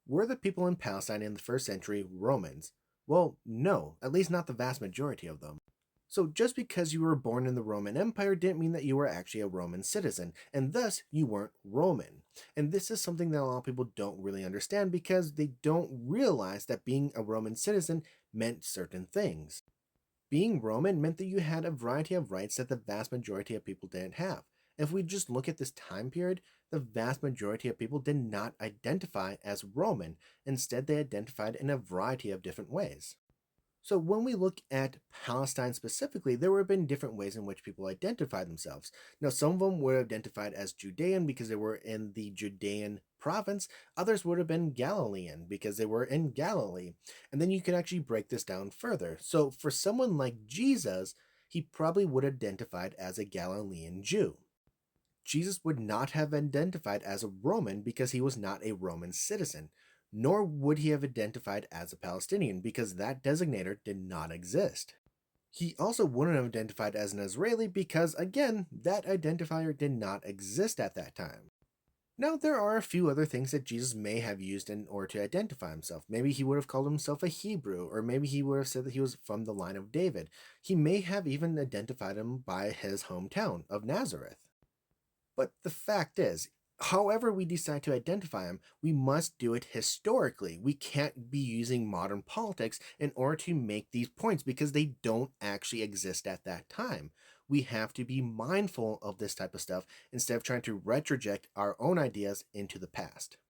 Were the people in Palestine in the first century Romans? Well, no, at least not the vast majority of them. So just because you were born in the Roman Empire didn't mean that you were actually a Roman citizen, and thus you weren't Roman. And this is something that a lot of people don't really understand because they don't realize that being a Roman citizen meant certain things. Being Roman meant that you had a variety of rights that the vast majority of people didn't have. If we just look at this time period, the vast majority of people did not identify as Roman. Instead, they identified in a variety of different ways. So when we look at Palestine specifically, there would have been different ways in which people identify themselves. Now, some of them were identified as Judean because they were in the Judean province. Others would have been Galilean because they were in Galilee. And then you can actually break this down further. So for someone like Jesus, he probably would have identified as a Galilean Jew. Jesus would not have identified as a Roman because he was not a Roman citizen, nor would he have identified as a Palestinian because that designator did not exist. He also wouldn't have identified as an Israeli because, again, that identifier did not exist at that time. Now, there are a few other things that Jesus may have used in order to identify himself. Maybe he would have called himself a Hebrew, or maybe he would have said that he was from the line of David. He may have even identified him by his hometown of Nazareth. But the fact is, however we decide to identify him, we must do it historically. We can't be using modern politics in order to make these points because they don't actually exist at that time. We have to be mindful of this type of stuff instead of trying to retroject our own ideas into the past.